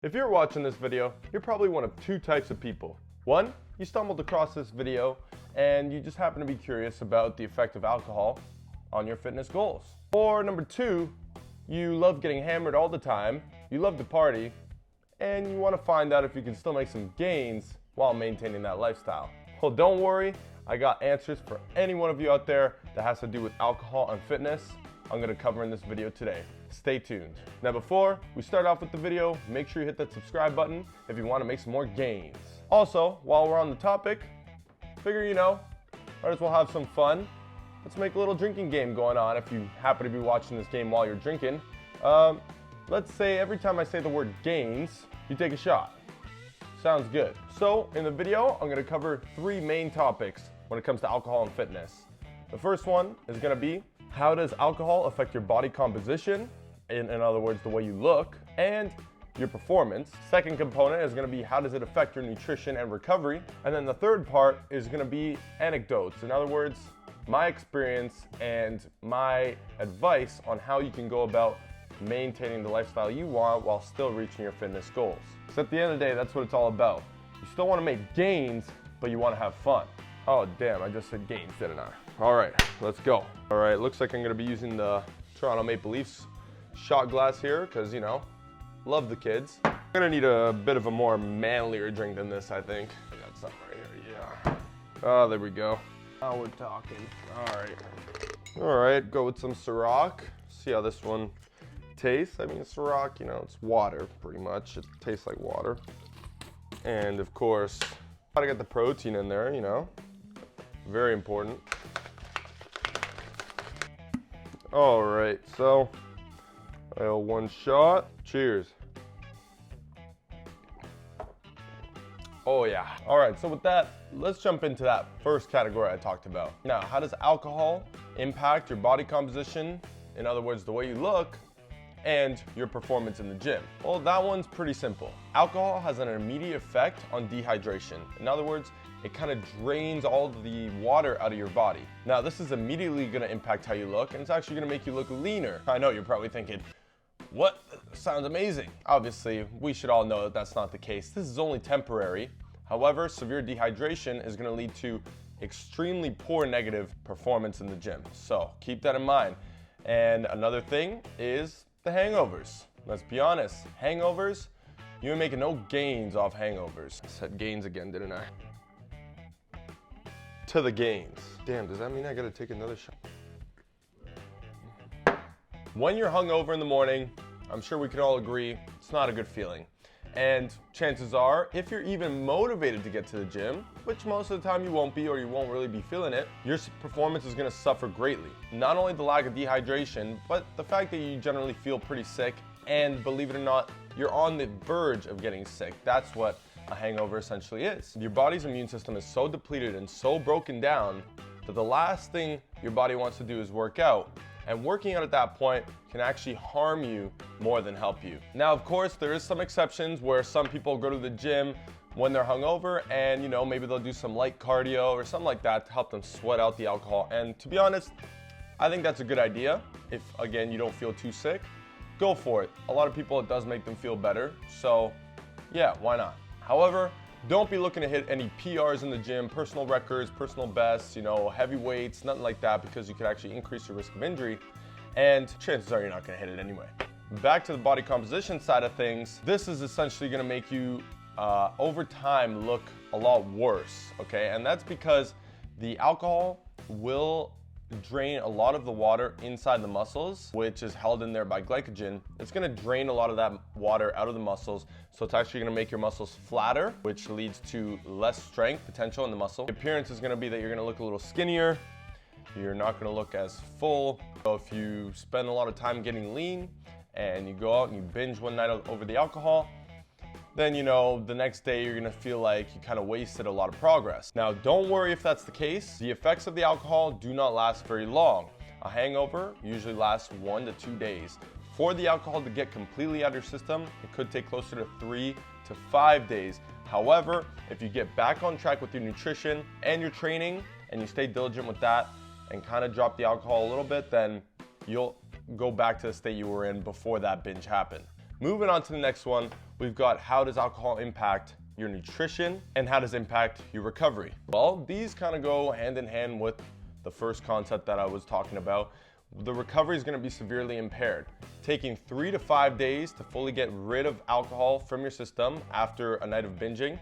If you're watching this video, you're probably one of two types of people. One, you stumbled across this video and you just happen to be curious about the effect of alcohol on your fitness goals. Or number two, you love getting hammered all the time, you love to party, and you want to find out if you can still make some gains while maintaining that lifestyle. Well, don't worry, I got answers for any one of you out there that has to do with alcohol and fitness. I'm going to cover in this video today. Stay tuned. Now before we start off with the video, make sure you hit that subscribe button if you want to make some more gains. Also, while we're on the topic, figure might as well have some fun. Let's make a little drinking game going on if you happen to be watching this game while you're drinking. Let's say every time I say the word GAINZ, you take a shot. Sounds good. So in the video, I'm going to cover three main topics when it comes to alcohol and fitness. The first one is going to be, how does alcohol affect your body composition? In other words, the way you look and your performance. Second component is going to be, how does it affect your nutrition and recovery? And then the third part is going to be anecdotes. In other words, my experience and my advice on how you can go about maintaining the lifestyle you want while still reaching your fitness goals. So at the end of the day, that's what it's all about. You still want to make gains, but you want to have fun. Oh damn, I just said gains, didn't I? All right, let's go. All right, looks like I'm going to be using the Toronto Maple Leafs shot glass here because, love the kids. I'm going to need a bit of a more manlier drink than this, I think. I got something right here, yeah. Oh, there we go. Now we're talking. All right, go with some Ciroc. See how this one tastes. I mean, Ciroc, it's water pretty much. It tastes like water. And of course, gotta get the protein in there, very important. All right, so one shot. Cheers. Oh yeah. All right, so with that, let's jump into that first category I talked about. Now, how does alcohol impact your body composition? In other words, the way you look and your performance in the gym? Well, that one's pretty simple. Alcohol has an immediate effect on dehydration. In other words, it kind of drains all the water out of your body. Now, this is immediately going to impact how you look, and it's actually going to make you look leaner. I know you're probably thinking, what? Sounds amazing. Obviously, we should all know that that's not the case. This is only temporary. However, severe dehydration is going to lead to extremely poor negative performance in the gym. So keep that in mind. And another thing is the hangovers. Let's be honest, hangovers, you ain't making no gains off hangovers. I said gains again, didn't I? To the gains. Damn, does that mean I gotta take another shot? When you're hungover in the morning, I'm sure we can all agree, it's not a good feeling. And chances are, if you're even motivated to get to the gym, which most of the time you won't be or you won't really be feeling it, your performance is gonna suffer greatly. Not only the lack of dehydration, but the fact that you generally feel pretty sick, and believe it or not, you're on the verge of getting sick. That's what a hangover essentially is. Your body's immune system is so depleted and so broken down that the last thing your body wants to do is work out. And working out at that point can actually harm you more than help you. Now, of course, there is some exceptions where some people go to the gym when they're hungover and, maybe they'll do some light cardio or something like that to help them sweat out the alcohol. And to be honest, I think that's a good idea. If, again, you don't feel too sick, go for it. A lot of people, it does make them feel better. So, yeah, why not? However, don't be looking to hit any PRs in the gym, personal records, personal bests, heavy weights, nothing like that, because you could actually increase your risk of injury, and chances are you're not going to hit it anyway. Back to the body composition side of things, this is essentially going to make you, over time, look a lot worse, okay? And that's because the alcohol will drain a lot of the water inside the muscles, which is held in there by glycogen. It's going to drain a lot of that water out of the muscles, so it's actually going to make your muscles flatter, which leads to less strength potential in the muscle. The appearance is going to be that you're going to look a little skinnier, you're not going to look as full. So if you spend a lot of time getting lean and you go out and you binge one night over the alcohol, then the next day you're gonna feel like you kind of wasted a lot of progress. Now, don't worry if that's the case. The effects of the alcohol do not last very long. A hangover usually lasts 1 to 2 days. For the alcohol to get completely out of your system, it could take closer to 3 to 5 days. However, if you get back on track with your nutrition and your training, and you stay diligent with that and kind of drop the alcohol a little bit, then you'll go back to the state you were in before that binge happened. Moving on to the next one, we've got how does alcohol impact your nutrition and how does it impact your recovery? Well, these kind of go hand in hand with the first concept that I was talking about. The recovery is going to be severely impaired. Taking 3 to 5 days to fully get rid of alcohol from your system after a night of binging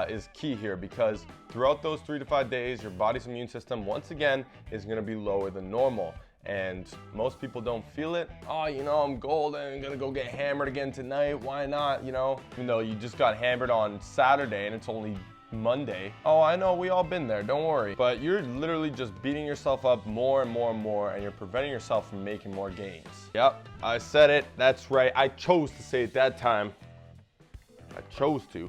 is key here, because throughout those 3 to 5 days, your body's immune system, once again, is going to be lower than normal. And most people don't feel it. Oh, you know, I'm golden, I'm gonna go get hammered again tonight. Why not, you know? Even though you just got hammered on Saturday and it's only Monday. Oh, I know, we all been there, don't worry. But you're literally just beating yourself up more and more and more, and you're preventing yourself from making more gains. Yep, I said it, that's right. I chose to say it that time. I chose to.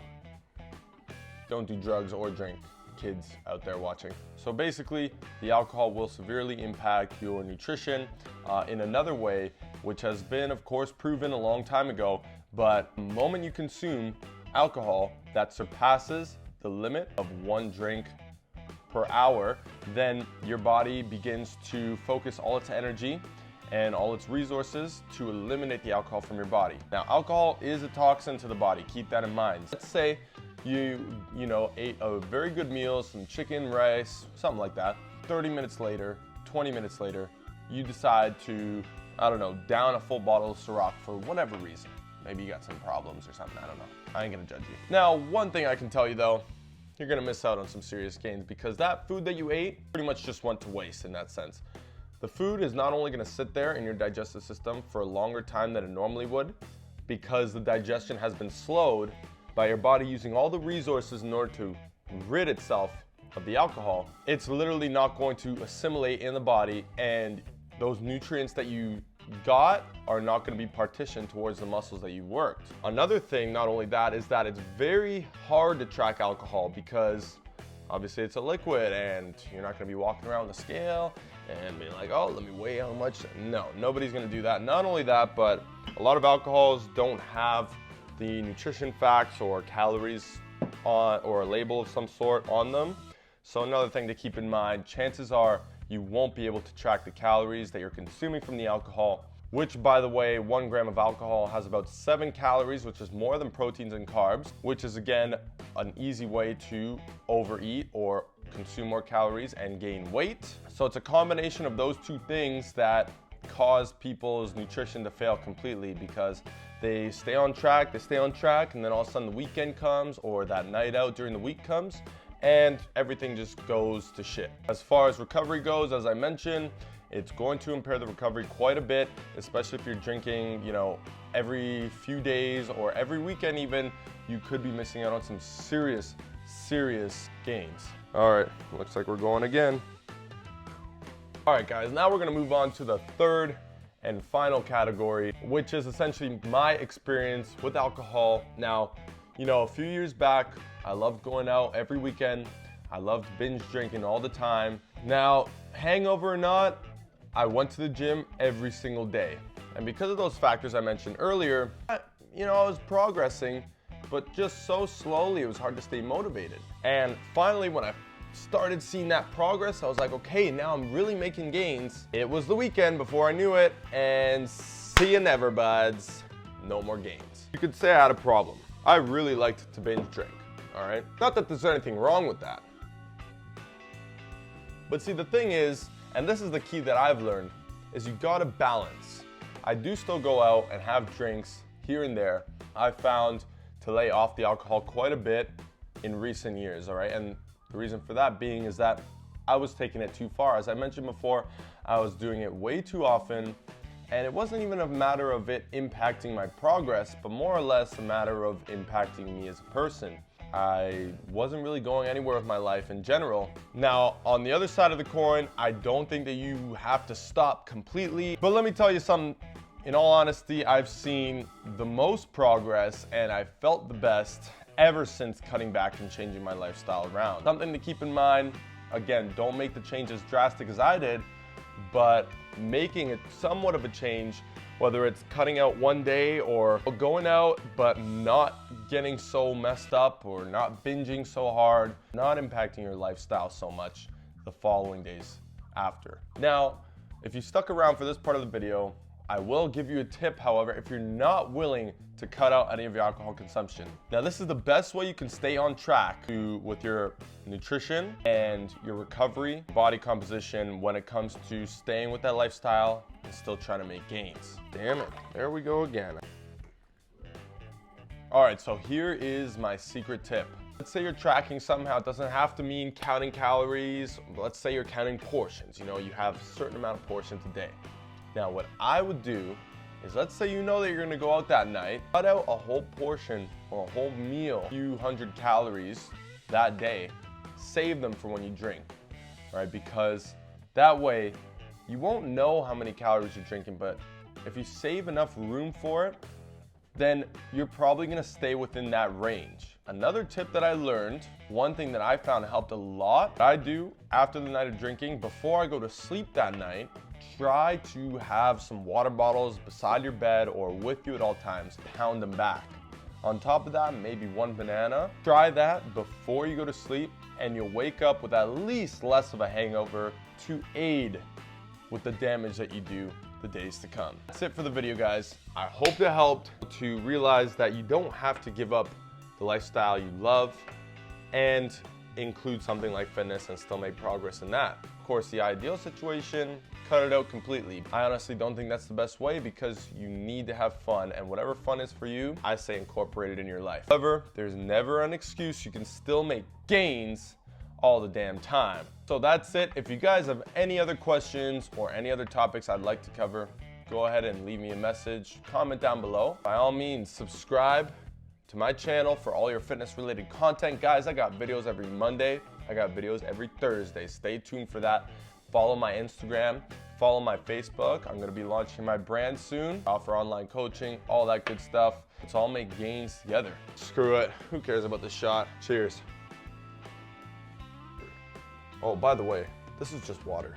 Don't do drugs or drink, kids out there watching. So basically, the alcohol will severely impact your nutrition in another way, which has been, of course, proven a long time ago. But the moment you consume alcohol that surpasses the limit of 1 drink per hour, then your body begins to focus all its energy and all its resources to eliminate the alcohol from your body. Now, alcohol is a toxin to the body. Keep that in mind. Let's say you know, ate a very good meal, some chicken, rice, something like that. 30 minutes later, 20 minutes later, you decide to, I don't know, down a full bottle of Ciroc for whatever reason. Maybe you got some problems or something, I don't know. I ain't gonna judge you. Now, one thing I can tell you though, you're gonna miss out on some serious gains, because that food that you ate pretty much just went to waste in that sense. The food is not only gonna sit there in your digestive system for a longer time than it normally would, because the digestion has been slowed by your body using all the resources in order to rid itself of the alcohol. It's literally not going to assimilate in the body, and those nutrients that you got are not going to be partitioned towards the muscles that you worked. Another thing, not only that, is that it's very hard to track alcohol, because obviously it's a liquid and you're not going to be walking around with a scale and being like, oh, let me weigh how much. No, nobody's going to do that. Not only that, but a lot of alcohols don't have the nutrition facts or calories on, or a label of some sort on them. So another thing to keep in mind, chances are you won't be able to track the calories that you're consuming from the alcohol, which, by the way, 1 gram of alcohol has about 7 calories, which is more than proteins and carbs, which is again an easy way to overeat or consume more calories and gain weight. So it's a combination of those two things that cause people's nutrition to fail completely, because they stay on track, and then all of a sudden the weekend comes, or that night out during the week comes, and everything just goes to shit. As far as recovery goes, as I mentioned, it's going to impair the recovery quite a bit, especially if you're drinking, you know, every few days or every weekend even. You could be missing out on some serious gains. All right, looks like we're going again. All right, guys, now we're gonna move on to the third and final category, which is essentially my experience with alcohol. Now, you know, a few years back, I loved going out every weekend. I loved binge drinking all the time. Now, hangover or not, I went to the gym every single day. And because of those factors I mentioned earlier, you know, I was progressing, but just so slowly, it was hard to stay motivated. And finally, when I started seeing that progress, I was like, okay, now I'm really making gains. It was the weekend before I knew it, and see you never, buds. No more gains. You could say I had a problem. I really liked to binge drink, all right? Not that there's anything wrong with that. But see, the thing is, and this is the key that I've learned, is you gotta balance. I do still go out and have drinks here and there. I've found to lay off the alcohol quite a bit in recent years, all right? And the reason for that being is that I was taking it too far. As I mentioned before, I was doing it way too often, and it wasn't even a matter of it impacting my progress, but more or less a matter of impacting me as a person. I wasn't really going anywhere with my life in general. Now, on the other side of the coin, I don't think that you have to stop completely, but let me tell you something. In all honesty, I've seen the most progress and I felt the best ever since cutting back and changing my lifestyle around. Something to keep in mind, again, don't make the change as drastic as I did, but making it somewhat of a change, whether it's cutting out one day or going out but not getting so messed up or not binging so hard, not impacting your lifestyle so much the following days after. Now, if you stuck around for this part of the video, I will give you a tip, however, if you're not willing to cut out any of your alcohol consumption. Now, this is the best way you can stay on track with your nutrition and your recovery, body composition when it comes to staying with that lifestyle and still trying to make gains. Damn it, there we go again. All right, so here is my secret tip. Let's say you're tracking somehow. It doesn't have to mean counting calories. Let's say you're counting portions. You know, you have a certain amount of portions a day. Now, what I would do is, let's say you know that you're gonna go out that night, cut out a whole portion or a whole meal, a few hundred calories that day, save them for when you drink, right? Because that way, you won't know how many calories you're drinking, but if you save enough room for it, then you're probably gonna stay within that range. Another tip that I learned, one thing that I found helped a lot, I do after the night of drinking, before I go to sleep that night, try to have some water bottles beside your bed or with you at all times. Pound them back. On top of that, maybe one banana. Try that before you go to sleep and you'll wake up with at least less of a hangover to aid with the damage that you do the days to come. That's it for the video, guys. I hope it helped to realize that you don't have to give up the lifestyle you love and include something like fitness and still make progress in that. Of course, the ideal situation, cut it out completely. I honestly don't think that's the best way because you need to have fun, and whatever fun is for you, I say incorporate it in your life. However, there's never an excuse. You can still make gains all the damn time. So that's it. If you guys have any other questions or any other topics I'd like to cover, go ahead and leave me a message, comment down below. By all means, subscribe to my channel for all your fitness related content. Guys, I got videos every Monday. I got videos every Thursday. Stay tuned for that. Follow my Instagram, follow my Facebook. I'm gonna be launching my brand soon. Offer online coaching, all that good stuff. Let's all make gains together. Screw it, who cares about the shot? Cheers. Oh, by the way, this is just water.